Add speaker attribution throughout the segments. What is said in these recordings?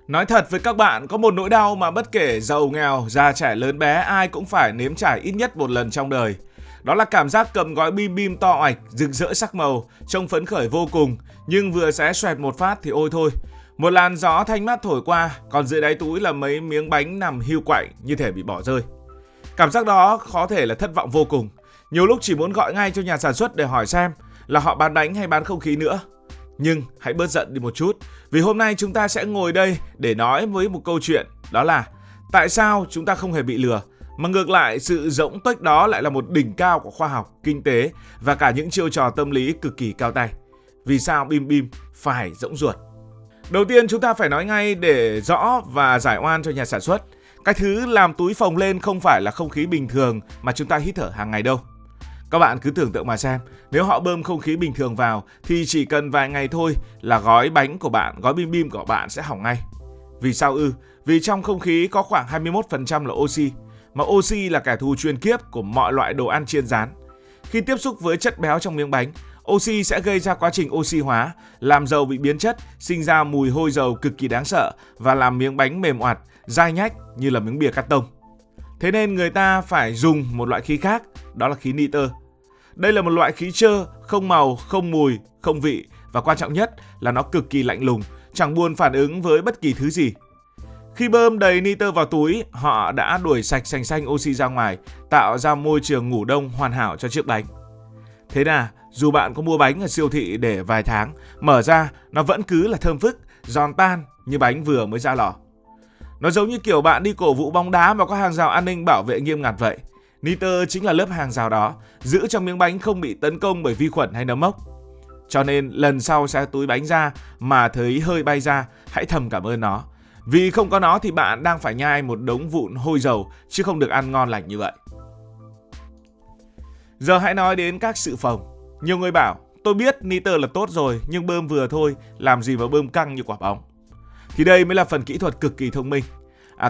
Speaker 1: Nói thật với các bạn, có một nỗi đau mà bất kể giàu nghèo, già trẻ lớn bé ai cũng phải nếm trải ít nhất một lần trong đời. Đó là cảm giác cầm gói bim bim to oạch, rực rỡ sắc màu, trông phấn khởi vô cùng, nhưng vừa xé xoẹt một phát thì ôi thôi. Một làn gió thanh mát thổi qua, còn dưới đáy túi là mấy miếng bánh nằm hiu quạnh như thể bị bỏ rơi. Cảm giác đó có thể là thất vọng vô cùng. Nhiều lúc chỉ muốn gọi ngay cho nhà sản xuất để hỏi xem là họ bán bánh hay bán không khí nữa. Nhưng hãy bớt giận đi một chút, vì hôm nay chúng ta sẽ ngồi đây để nói với một câu chuyện, đó là tại sao chúng ta không hề bị lừa, mà ngược lại sự rỗng tuếch đó lại là một đỉnh cao của khoa học, kinh tế và cả những chiêu trò tâm lý cực kỳ cao tay. Vì sao bim bim phải rỗng ruột? Đầu tiên chúng ta phải nói ngay để rõ và giải oan cho nhà sản xuất. Cái thứ làm túi phồng lên không phải là không khí bình thường mà chúng ta hít thở hàng ngày đâu. Các bạn cứ tưởng tượng mà xem, nếu họ bơm không khí bình thường vào thì chỉ cần vài ngày thôi là gói bánh của bạn, gói bim bim của bạn sẽ hỏng ngay. Vì sao ư? Vì trong không khí có khoảng 21% là oxy, mà oxy là kẻ thù truyền kiếp của mọi loại đồ ăn chiên rán. Khi tiếp xúc với chất béo trong miếng bánh, oxy sẽ gây ra quá trình oxy hóa, làm dầu bị biến chất, sinh ra mùi hôi dầu cực kỳ đáng sợ và làm miếng bánh mềm oặt, dai nhách như là miếng bìa cắt tông. Thế nên người ta phải dùng một loại khí khác, đó là khí nitơ. Đây là một loại khí trơ, không màu, không mùi, không vị và quan trọng nhất là nó cực kỳ lạnh lùng, chẳng buồn phản ứng với bất kỳ thứ gì. Khi bơm đầy nitơ vào túi, họ đã đuổi sạch sành xanh oxy ra ngoài, tạo ra môi trường ngủ đông hoàn hảo cho chiếc bánh. Thế là dù bạn có mua bánh ở siêu thị để vài tháng, mở ra nó vẫn cứ là thơm phức, giòn tan như bánh vừa mới ra lò. Nó giống như kiểu bạn đi cổ vũ bóng đá mà có hàng rào an ninh bảo vệ nghiêm ngặt vậy. Nitơ chính là lớp hàng rào đó, giữ cho miếng bánh không bị tấn công bởi vi khuẩn hay nấm mốc. Cho nên lần sau xé túi bánh ra mà thấy hơi bay ra, hãy thầm cảm ơn nó. Vì không có nó thì bạn đang phải nhai một đống vụn hôi dầu, chứ không được ăn ngon lành như vậy. Giờ hãy nói đến các sự phồng. Nhiều người bảo, tôi biết nitơ là tốt rồi, nhưng bơm vừa thôi, làm gì mà bơm căng như quả bóng. Thì đây mới là phần kỹ thuật cực kỳ thông minh.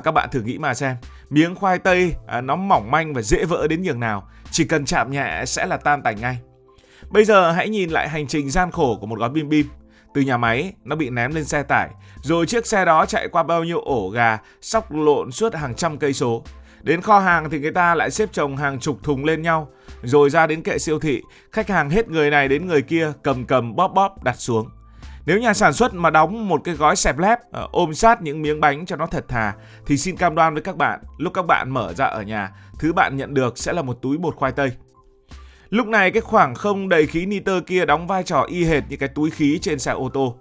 Speaker 1: Các bạn thử nghĩ mà xem, miếng khoai tây nó mỏng manh và dễ vỡ đến nhường nào, chỉ cần chạm nhẹ sẽ là tan tành ngay. Bây giờ hãy nhìn lại hành trình gian khổ của một gói bim bim. Từ nhà máy nó bị ném lên xe tải, rồi chiếc xe đó chạy qua bao nhiêu ổ gà, xóc lộn suốt hàng trăm cây số. Đến kho hàng thì người ta lại xếp chồng hàng chục thùng lên nhau, rồi ra đến kệ siêu thị, khách hàng hết người này đến người kia cầm bóp bóp đặt xuống. Nếu nhà sản xuất mà đóng một cái gói xẹp lép ôm sát những miếng bánh cho nó thật thà thì xin cam đoan với các bạn, lúc các bạn mở ra ở nhà, thứ bạn nhận được sẽ là một túi bột khoai tây. Lúc này cái khoảng không đầy khí nitơ kia đóng vai trò y hệt như cái túi khí trên xe ô tô.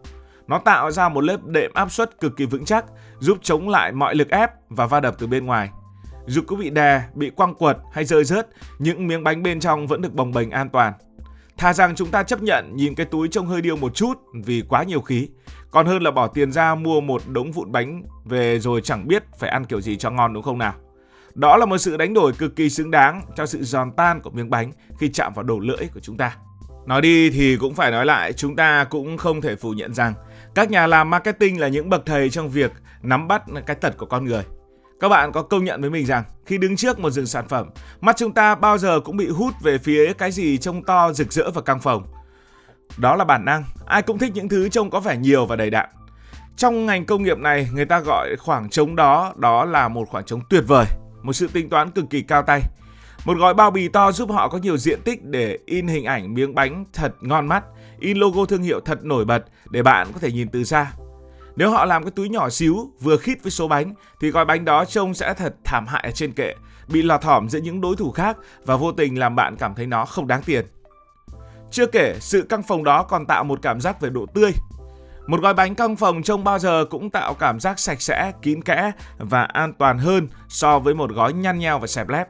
Speaker 1: Nó tạo ra một lớp đệm áp suất cực kỳ vững chắc, giúp chống lại mọi lực ép và va đập từ bên ngoài. Dù có bị đè, bị quăng quật hay rơi rớt, những miếng bánh bên trong vẫn được bồng bềnh an toàn. Thà rằng chúng ta chấp nhận nhìn cái túi trông hơi điêu một chút vì quá nhiều khí, còn hơn là bỏ tiền ra mua một đống vụn bánh về rồi chẳng biết phải ăn kiểu gì cho ngon, đúng không nào? Đó là một sự đánh đổi cực kỳ xứng đáng cho sự giòn tan của miếng bánh khi chạm vào đầu lưỡi của chúng ta. Nói đi thì cũng phải nói lại, chúng ta cũng không thể phủ nhận rằng các nhà làm marketing là những bậc thầy trong việc nắm bắt cái tật của con người. Các bạn có công nhận với mình rằng khi đứng trước một rừng sản phẩm, mắt chúng ta bao giờ cũng bị hút về phía cái gì trông to, rực rỡ và căng phồng. Đó là bản năng, ai cũng thích những thứ trông có vẻ nhiều và đầy đặn. Trong ngành công nghiệp này, người ta gọi khoảng trống đó là một khoảng trống tuyệt vời, một sự tính toán cực kỳ cao tay. Một gói bao bì to giúp họ có nhiều diện tích để in hình ảnh miếng bánh thật ngon mắt, in logo thương hiệu thật nổi bật để bạn có thể nhìn từ xa. Nếu họ làm cái túi nhỏ xíu vừa khít với số bánh thì gói bánh đó trông sẽ thật thảm hại ở trên kệ, bị lọt thỏm giữa những đối thủ khác và vô tình làm bạn cảm thấy nó không đáng tiền. Chưa kể, sự căng phồng đó còn tạo một cảm giác về độ tươi. Một gói bánh căng phồng trông bao giờ cũng tạo cảm giác sạch sẽ, kín kẽ và an toàn hơn so với một gói nhăn nheo và xẹp lép.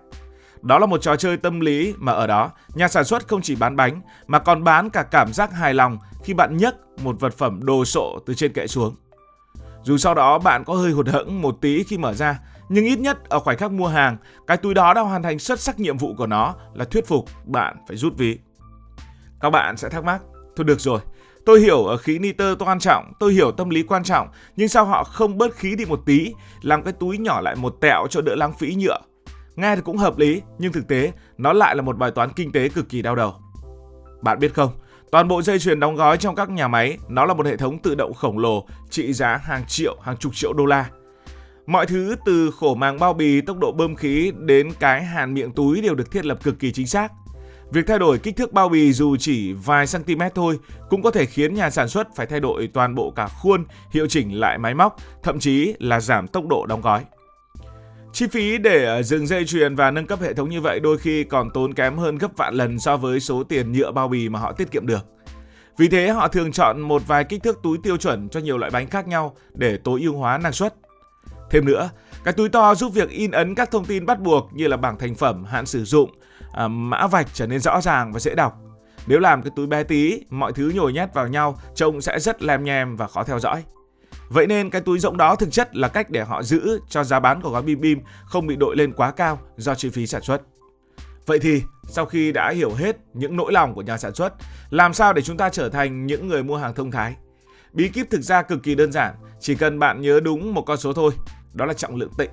Speaker 1: Đó là một trò chơi tâm lý mà ở đó, nhà sản xuất không chỉ bán bánh mà còn bán cả cảm giác hài lòng khi bạn nhấc một vật phẩm đồ sộ từ trên kệ xuống. Dù sau đó bạn có hơi hụt hẫng một tí khi mở ra, nhưng ít nhất ở khoảnh khắc mua hàng, cái túi đó đã hoàn thành xuất sắc nhiệm vụ của nó là thuyết phục bạn phải rút ví. Các bạn sẽ thắc mắc, thôi được rồi, tôi hiểu khí nitơ quan trọng, tôi hiểu tâm lý quan trọng, nhưng sao họ không bớt khí đi một tí, làm cái túi nhỏ lại một tẹo cho đỡ lãng phí nhựa? Nghe thì cũng hợp lý, nhưng thực tế nó lại là một bài toán kinh tế cực kỳ đau đầu. Bạn biết không, Toàn bộ dây chuyền đóng gói trong các nhà máy, nó là một hệ thống tự động khổng lồ trị giá hàng triệu, hàng chục triệu đô la. Mọi thứ từ khổ màng bao bì, tốc độ bơm khí đến cái hàn miệng túi đều được thiết lập cực kỳ chính xác. Việc thay đổi kích thước bao bì dù chỉ vài cm thôi cũng có thể khiến nhà sản xuất phải thay đổi toàn bộ cả khuôn, hiệu chỉnh lại máy móc, thậm chí là giảm tốc độ đóng gói. Chi phí để dừng dây chuyền và nâng cấp hệ thống như vậy đôi khi còn tốn kém hơn gấp vạn lần so với số tiền nhựa bao bì mà họ tiết kiệm được. Vì thế họ thường chọn một vài kích thước túi tiêu chuẩn cho nhiều loại bánh khác nhau để tối ưu hóa năng suất. Thêm nữa, cái túi to giúp việc in ấn các thông tin bắt buộc như là bảng thành phẩm, hạn sử dụng, mã vạch trở nên rõ ràng và dễ đọc. Nếu làm cái túi bé tí, mọi thứ nhồi nhét vào nhau trông sẽ rất lem nhem và khó theo dõi. Vậy nên cái túi rỗng đó thực chất là cách để họ giữ cho giá bán của gói bim bim không bị đội lên quá cao do chi phí sản xuất. Vậy thì sau khi đã hiểu hết những nỗi lòng của nhà sản xuất, làm sao để chúng ta trở thành những người mua hàng thông thái? Bí kíp thực ra cực kỳ đơn giản, chỉ cần bạn nhớ đúng một con số thôi, đó là trọng lượng tịnh.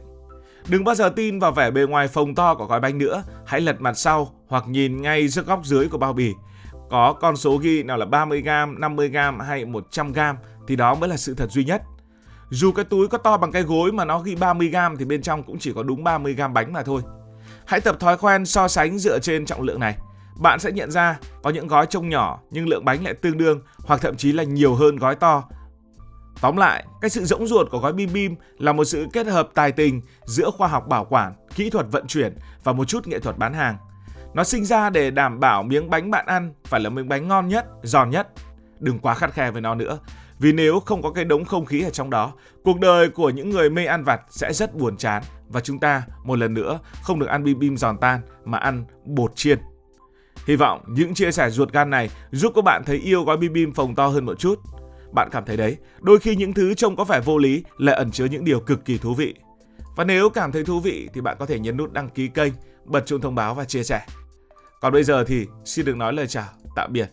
Speaker 1: Đừng bao giờ tin vào vẻ bề ngoài phồng to của gói bánh nữa, hãy lật mặt sau hoặc nhìn ngay giữa góc dưới của bao bì. Có con số ghi nào là 30g, 50g hay 100g thì đó mới là sự thật duy nhất. Dù cái túi có to bằng cái gối mà nó ghi 30g thì bên trong cũng chỉ có đúng 30g bánh mà thôi. Hãy tập thói quen so sánh dựa trên trọng lượng này. Bạn sẽ nhận ra có những gói trông nhỏ nhưng lượng bánh lại tương đương hoặc thậm chí là nhiều hơn gói to. Tóm lại, cái sự rỗng ruột của gói bim bim là một sự kết hợp tài tình giữa khoa học bảo quản, kỹ thuật vận chuyển và một chút nghệ thuật bán hàng. Nó sinh ra để đảm bảo miếng bánh bạn ăn phải là miếng bánh ngon nhất, giòn nhất. Đừng quá khắt khe với nó nữa, vì nếu không có cái đống không khí ở trong đó, cuộc đời của những người mê ăn vặt sẽ rất buồn chán và chúng ta một lần nữa không được ăn bim bim giòn tan mà ăn bột chiên. Hy vọng những chia sẻ ruột gan này giúp các bạn thấy yêu gói bim bim phồng to hơn một chút. Bạn cảm thấy đấy, đôi khi những thứ trông có vẻ vô lý lại ẩn chứa những điều cực kỳ thú vị. Và nếu cảm thấy thú vị thì bạn có thể nhấn nút đăng ký kênh, bật chuông thông báo và chia sẻ. Còn bây giờ thì xin được nói lời chào, tạm biệt.